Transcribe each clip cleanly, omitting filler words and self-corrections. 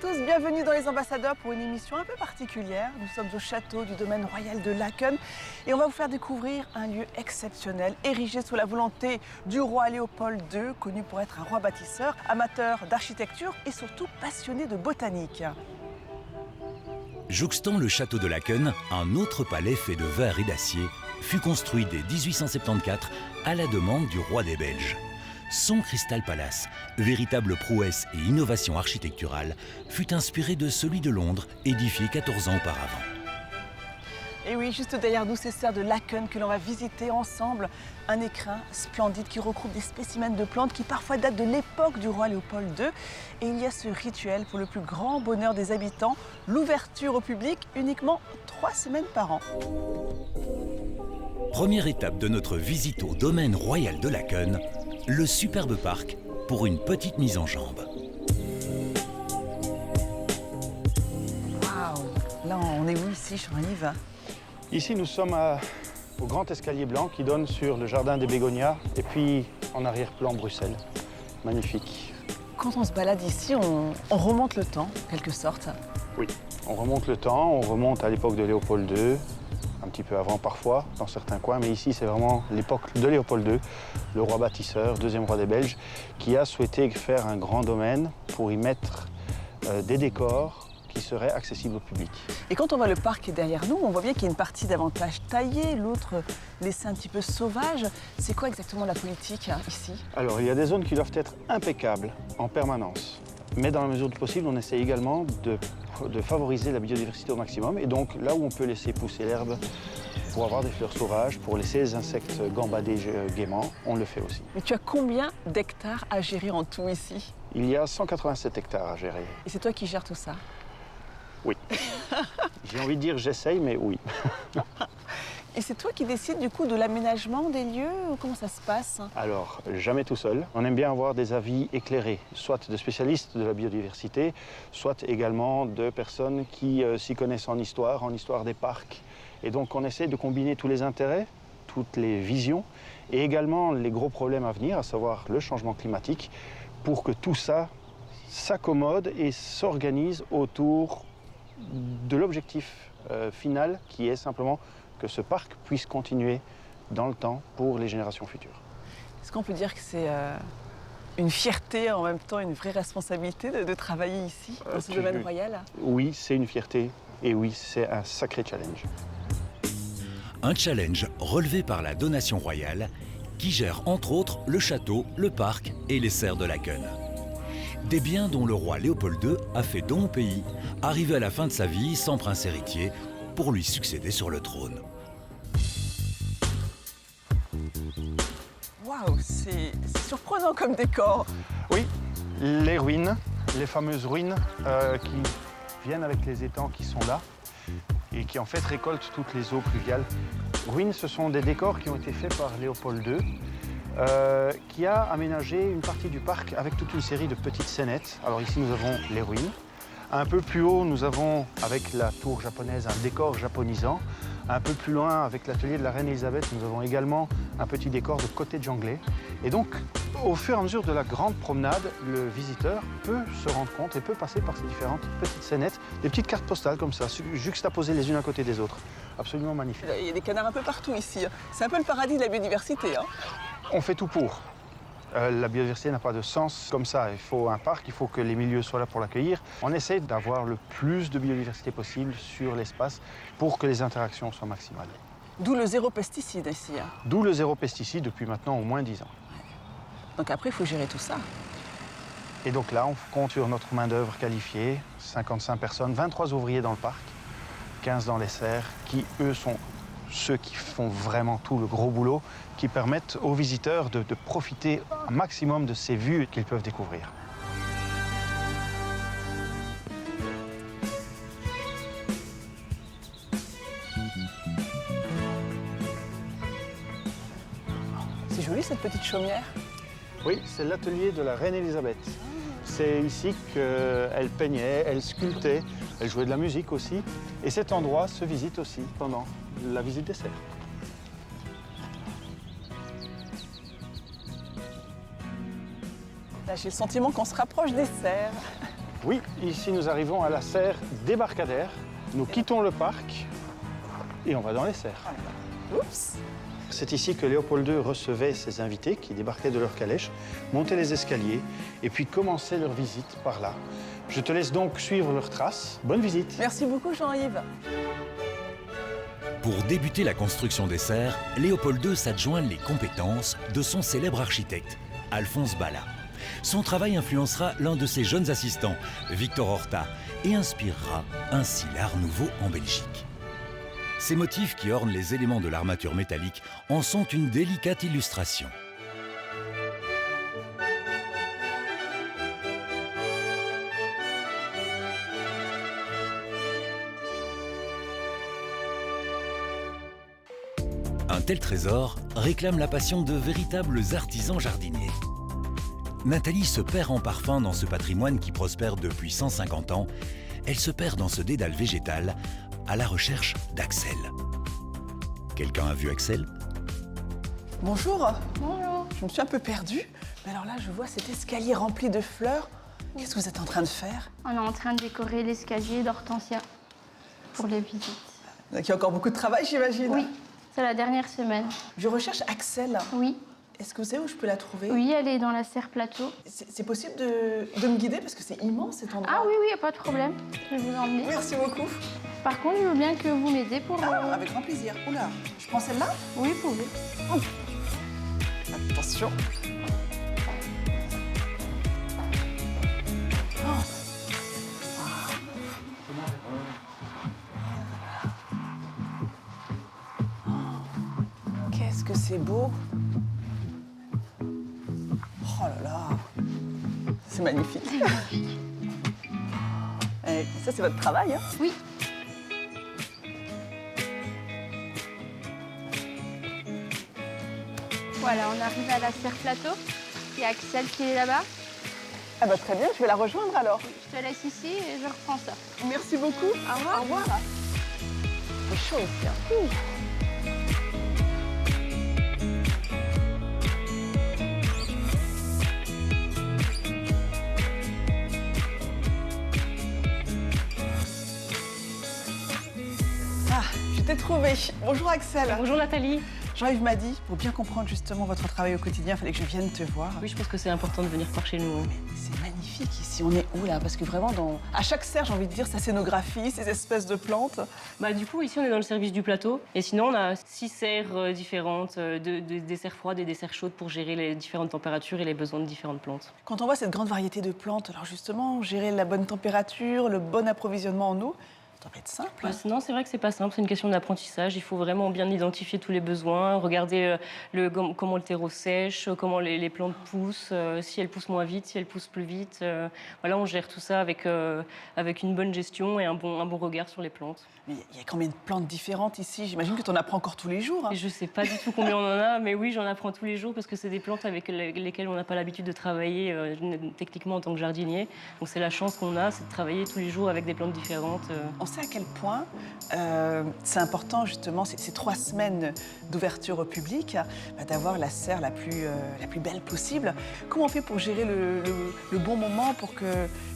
tous, bienvenue dans Les Ambassadeurs pour une émission un peu particulière. Nous sommes au château du domaine royal de Laeken et on va vous faire découvrir un lieu exceptionnel, érigé sous la volonté du roi Léopold II, connu pour être un roi bâtisseur, amateur d'architecture et surtout passionné de botanique. Jouxtant le château de Laeken, un autre palais fait de verre et d'acier fut construit dès 1874 à la demande du roi des Belges. Son Crystal Palace, véritable prouesse et innovation architecturale, fut inspiré de celui de Londres, édifié 14 ans auparavant. Et oui, juste derrière nous, c'est Serre de Laeken que l'on va visiter ensemble. Un écrin splendide qui regroupe des spécimens de plantes qui parfois datent de l'époque du roi Léopold II. Et il y a ce rituel pour le plus grand bonheur des habitants, l'ouverture au public uniquement 3 semaines par an. Première étape de notre visite au domaine royal de Laeken, le superbe parc pour une petite mise en jambe. Waouh! Là, on est où ici, Jean-Yves? Ici, nous sommes au grand escalier blanc qui donne sur le jardin des Bégonias et puis en arrière-plan Bruxelles. Magnifique. Quand on se balade ici, on remonte le temps, en quelque sorte. Oui, on remonte le temps, on remonte à l'époque de Léopold II, un petit peu avant parfois, dans certains coins, mais ici c'est vraiment l'époque de Léopold II, le roi bâtisseur, deuxième roi des Belges, qui a souhaité faire un grand domaine pour y mettre des décors qui seraient accessibles au public. Et quand on voit le parc qui est derrière nous, on voit bien qu'il y a une partie davantage taillée, l'autre laissée un petit peu sauvage. C'est quoi exactement la politique ici? Alors, il y a des zones qui doivent être impeccables en permanence. Mais dans la mesure du possible, on essaie également de favoriser la biodiversité au maximum. Et donc, là où on peut laisser pousser l'herbe pour avoir des fleurs sauvages, pour laisser les insectes gambader gaiement, on le fait aussi. Mais tu as combien d'hectares à gérer en tout ici? Il y a 187 hectares à gérer. Et c'est toi qui gères tout ça? Oui. J'ai envie de dire j'essaye, mais oui. Et c'est toi qui décides du coup de l'aménagement des lieux ou comment ça se passe? Alors, jamais tout seul. On aime bien avoir des avis éclairés, soit de spécialistes de la biodiversité, soit également de personnes qui s'y connaissent en histoire des parcs. Et donc on essaie de combiner tous les intérêts, toutes les visions, et également les gros problèmes à venir, à savoir le changement climatique, pour que tout ça s'accommode et s'organise autour de l'objectif final, qui est simplement que ce parc puisse continuer dans le temps pour les générations futures. Est-ce qu'on peut dire que c'est une fierté, en même temps une vraie responsabilité de travailler ici, dans ce domaine royal? Oui, c'est une fierté et oui, c'est un sacré challenge. Un challenge relevé par la donation royale qui gère entre autres le château, le parc et les serres de Laeken. Des biens dont le roi Léopold II a fait don au pays, arrivé à la fin de sa vie sans prince héritier, pour lui succéder sur le trône. Waouh, c'est surprenant comme décor. Oui, les ruines, les fameuses ruines qui viennent avec les étangs qui sont là et qui en fait récoltent toutes les eaux pluviales. Ruines, ce sont des décors qui ont été faits par Léopold II, qui a aménagé une partie du parc avec toute une série de petites scénettes. Alors ici, nous avons les ruines. Un peu plus haut, nous avons, avec la tour japonaise, un décor japonisant. Un peu plus loin, avec l'atelier de la reine Elisabeth, nous avons également un petit décor de cottage anglais. Et donc, au fur et à mesure de la grande promenade, le visiteur peut se rendre compte et peut passer par ces différentes petites scénettes, des petites cartes postales comme ça, juxtaposées les unes à côté des autres. Absolument magnifique. Il y a des canards un peu partout ici. C'est un peu le paradis de la biodiversité. On fait tout pour. La biodiversité n'a pas de sens comme ça. Il faut un parc, il faut que les milieux soient là pour l'accueillir. On essaie d'avoir le plus de biodiversité possible sur l'espace pour que les interactions soient maximales. D'où le zéro pesticide ici. D'où le zéro pesticide depuis maintenant au moins 10 ans. Donc après, il faut gérer tout ça. Et donc là, on compte sur notre main-d'œuvre qualifiée, 55 personnes, 23 ouvriers dans le parc, 15 dans les serres, qui eux sont ceux qui font vraiment tout le gros boulot, qui permettent aux visiteurs de profiter un maximum de ces vues qu'ils peuvent découvrir. C'est joli cette petite chaumière. Oui, c'est l'atelier de la reine Elisabeth. C'est ici qu'elle peignait, elle sculptait, elle jouait de la musique aussi. Et cet endroit se visite aussi pendant la visite des serres. Là, j'ai le sentiment qu'on se rapproche des serres. Oui, ici nous arrivons à la serre débarcadère. Nous quittons le parc et on va dans les serres. Oups. C'est ici que Léopold II recevait ses invités qui débarquaient de leur calèche, montaient les escaliers et puis commençaient leur visite par là. Je te laisse donc suivre leurs traces. Bonne visite. Merci beaucoup Jean-Yves. Pour débuter la construction des serres, Léopold II s'adjoint les compétences de son célèbre architecte, Alphonse Balla. Son travail influencera l'un de ses jeunes assistants, Victor Horta, et inspirera ainsi l'art nouveau en Belgique. Ces motifs qui ornent les éléments de l'armature métallique en sont une délicate illustration. Un tel trésor réclame la passion de véritables artisans jardiniers. Nathalie se perd en parfum dans ce patrimoine qui prospère depuis 150 ans. Elle se perd dans ce dédale végétal à la recherche d'Axel. Quelqu'un a vu Axel? Bonjour. Bonjour. Je me suis un peu perdue. Mais alors là, je vois cet escalier rempli de fleurs. Qu'est-ce que vous êtes en train de faire? On est en train de décorer l'escalier d'hortensia pour les visites. Il y a encore beaucoup de travail, j'imagine. Oui, c'est la dernière semaine. Je recherche Axel. Oui, Est-ce que vous savez où je peux la trouver? oui, elle est dans la serre plateau. C'est possible de me guider parce que c'est immense cet endroit. Ah oui, oui, pas de problème. Je vais vous emmener. Merci beaucoup. Par contre, je veux bien que vous m'aidez pour... Ah, avec grand plaisir. Oula, je prends celle-là? Oui, vous pouvez. Attention. Qu'est-ce que c'est beau. Oh là là. C'est magnifique. Et ça, c'est votre travail, hein? Oui. Voilà, on arrive à la serre plateau. Il y a Axel qui est là-bas. Ah bah très bien, je vais la rejoindre alors. Je te laisse ici et je reprends ça. Merci beaucoup. Au revoir. Au revoir. C'est chaud ici. Hein. Ouh. Ah, je t'ai trouvé. Bonjour Axel. Bonjour Nathalie. Jean-Yves m'a dit, pour bien comprendre justement votre travail au quotidien, il fallait que je vienne te voir. Oui, je pense que c'est important de venir par chez nous. Mais c'est magnifique ici. On est où là? Parce que vraiment, à chaque serre, j'ai envie de dire, sa scénographie, ces espèces de plantes. Du coup, ici, on est dans le service du plateau. Et sinon, on a 6 serres différentes, des serres froides et des serres chaudes pour gérer les différentes températures et les besoins de différentes plantes. Quand on voit cette grande variété de plantes, alors justement, gérer la bonne température, le bon approvisionnement en eau, ça doit pas être simple. Non, c'est vrai que c'est pas simple, c'est une question d'apprentissage. Il faut vraiment bien identifier tous les besoins, regarder comment le terreau sèche, comment les plantes poussent, si elles poussent moins vite, si elles poussent plus vite. Voilà, on gère tout ça avec une bonne gestion et un bon regard sur les plantes. Mais il y a combien de plantes différentes ici? J'imagine que tu en apprends encore tous les jours. Hein. Et je sais pas du tout combien on en a, mais oui, j'en apprends tous les jours parce que c'est des plantes avec lesquelles on n'a pas l'habitude de travailler techniquement en tant que jardinier. Donc c'est la chance qu'on a, c'est de travailler tous les jours avec des plantes différentes. On sait à quel point c'est important justement ces 3 semaines d'ouverture au public d'avoir la serre la plus belle possible. Comment on fait pour gérer le bon moment pour que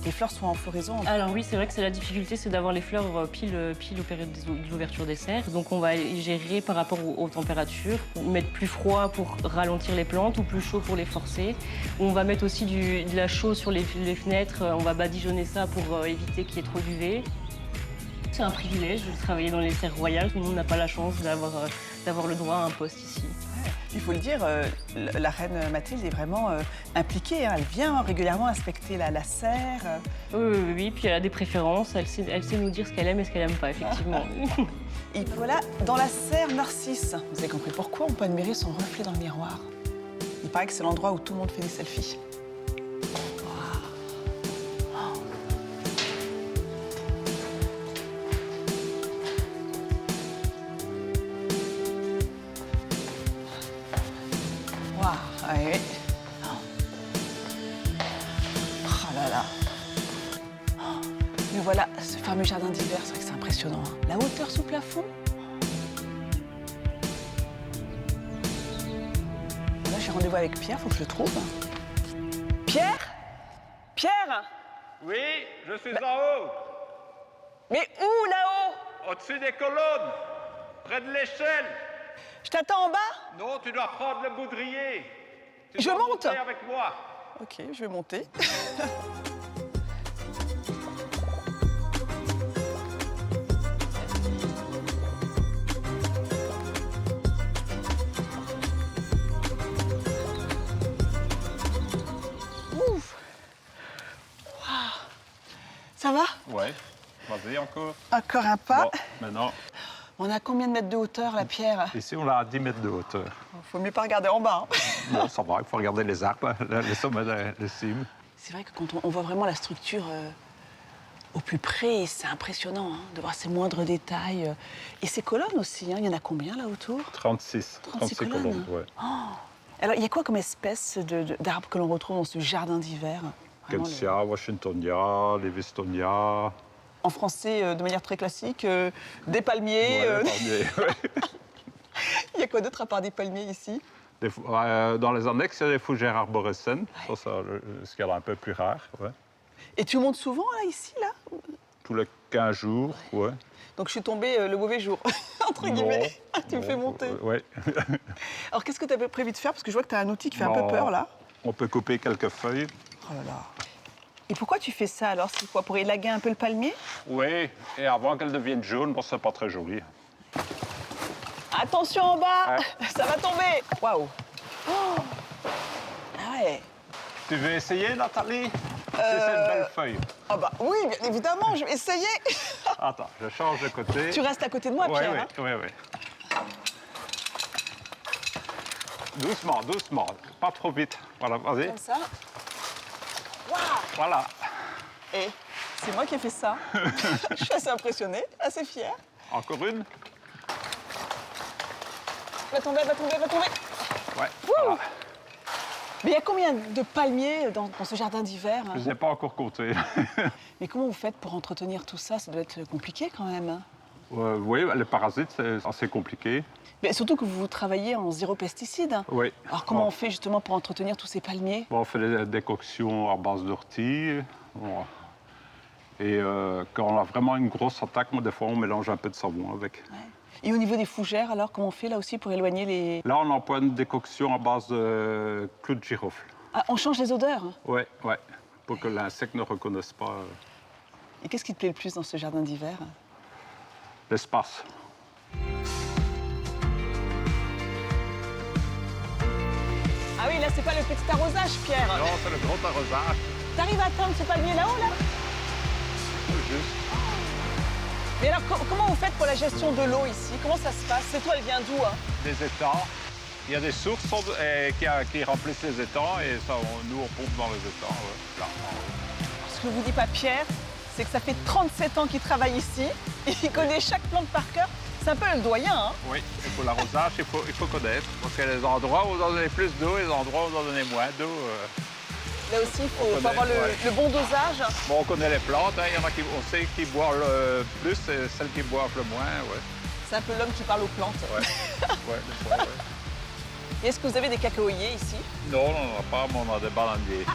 les fleurs soient en floraison? Alors oui, c'est vrai que c'est la difficulté, c'est d'avoir les fleurs pile aux périodes de l'ouverture des serres. Donc on va y gérer par rapport aux températures, mettre plus froid pour ralentir les plantes ou plus chaud pour les forcer. On va mettre aussi de la chaux sur les fenêtres, on va badigeonner ça pour éviter qu'il y ait trop d'UV. C'est un privilège de travailler dans les serres royales. Tout le monde n'a pas la chance d'avoir le droit à un poste ici. Ouais. Il faut le dire, la reine Mathilde est vraiment impliquée. Hein. Elle vient régulièrement inspecter la serre. Oui, puis elle a des préférences. Elle sait nous dire ce qu'elle aime et ce qu'elle n'aime pas, effectivement. Et voilà, dans la serre Narcisse, vous avez compris pourquoi on peut admirer son reflet dans le miroir. Il paraît que c'est l'endroit où tout le monde fait des selfies. Oui. Oh là là. Mais voilà, ce fameux jardin d'hiver, c'est vrai que c'est impressionnant. Hein. La hauteur sous plafond. Là, j'ai rendez-vous avec Pierre, faut que je le trouve. Pierre? Pierre? Oui, je suis en haut, Mais où, là-haut? au-dessus des colonnes, près de l'échelle. Je t'attends en bas? Non, tu dois prendre le boudrier. Tu Je dois monte. monter avec moi. Ok, je vais monter. Ouf. Waouh. Ça va? Ouais, vas-y encore. Encore un pas. Bon, maintenant, On a combien de mètres de hauteur, la pierre? ici on a 10 mètres de hauteur. Faut mieux pas regarder en bas, hein. Non, ça va, il faut regarder les arbres, les sommets, les cimes. C'est vrai que quand on voit vraiment la structure au plus près, c'est impressionnant hein, de voir ces moindres détails. Et ces colonnes aussi, hein, il y en a combien là autour? 36 colonnes, ouais. Alors, il y a quoi comme espèce d'arbres que l'on retrouve dans ce jardin d'hiver? Vraiment, Kelsia, Washingtonia, Levistonia. En français, de manière très classique, des palmiers. Ouais, palmiers, ouais. Il y a quoi d'autre à part des palmiers ici? Dans les annexes, il y a des fougères arborescentes. Ça, ce qui est un peu plus rare. Ouais. Et tu montes souvent là, ici, là? Tous les 15 jours, ouais. Donc je suis tombée le mauvais jour, entre guillemets. Tu me fais monter. Ouais. Alors qu'est-ce que tu avais prévu de faire? Parce que je vois que tu as un outil qui fait un peu peur là. On peut couper quelques feuilles. Oh là là. Et pourquoi tu fais ça alors? C'est quoi? Pour élaguer un peu le palmier? Oui, et avant qu'elle devienne jaune, bon, c'est pas très joli. Attention en bas, Ouais. ça va tomber. Waouh. Oh. Ah ouais. Tu veux essayer, Nathalie? C'est une belle feuille. Ah bah oui, bien évidemment, je vais essayer. Attends, je change de côté. Tu restes à côté de moi, Oui, Pierre. oui, hein. oui, oui. Doucement, doucement, pas trop vite. Voilà, vas-y. Comme ça. Waouh. Voilà. Et c'est moi qui ai fait ça. Je suis assez impressionnée, assez fière. Encore une? Va tomber, va tomber, va tomber. Ouais. Voilà. Mais il y a combien de palmiers dans ce jardin d'hiver? Je n'ai pas encore compté. Mais comment vous faites pour entretenir tout ça? Ça doit être compliqué quand même. Hein. Oui, les parasites, c'est assez compliqué. Mais surtout que vous travaillez en zéro pesticide. Oui. Alors comment on fait justement pour entretenir tous ces palmiers? Bon, on fait des décoctions à base d'ortie. Bon. Et quand on a vraiment une grosse attaque, moi, des fois, on mélange un peu de savon avec. Ouais. Et au niveau des fougères, alors comment on fait là aussi pour éloigner les... Là, on emploie une décoction à base de clous de girofle. Ah, on change les odeurs. Oui, oui. Pour que l'insecte ne reconnaisse pas Et qu'est-ce qui te plaît le plus dans ce jardin d'hiver? l'espace. Ah oui, là, c'est pas le petit arrosage, Pierre. Non, c'est le gros arrosage. T'arrives à atteindre ce palmier là-haut, là? Juste. Mais alors, comment vous faites pour la gestion de l'eau ici? Comment ça se passe? Cette eau, elle vient d'où? Hein? Des étangs. Il y a des sources qui remplissent les étangs et ça, nous, on pompe dans les étangs. Ouais, là, en haut. Ce que vous dit pas Pierre, c'est que ça fait 37 ans qu'il travaille ici. Et il connaît chaque plante par cœur. C'est un peu le doyen, hein? Oui, il faut l'arrosage, il faut connaître. Parce qu'il y a des endroits où on doit donner plus d'eau et des endroits où on doit donner moins d'eau. Là aussi, il faut connaît, avoir ouais. le bon dosage. Bon, on connaît les plantes, hein. Il y en a qui, on sait qui boivent le plus et celles qui boivent le moins, ouais. C'est un peu l'homme qui parle aux plantes. Ouais, ouais, des fois, ouais. Et est-ce que vous avez des cacaoyers ici? Non, on n'en a pas, mais on a des bananiers.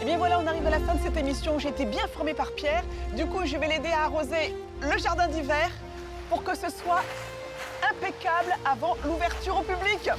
Et bien voilà, on arrive à la fin de cette émission. J'ai été bien formée par Pierre. Du coup, je vais l'aider à arroser le jardin d'hiver pour que ce soit impeccable avant l'ouverture au public.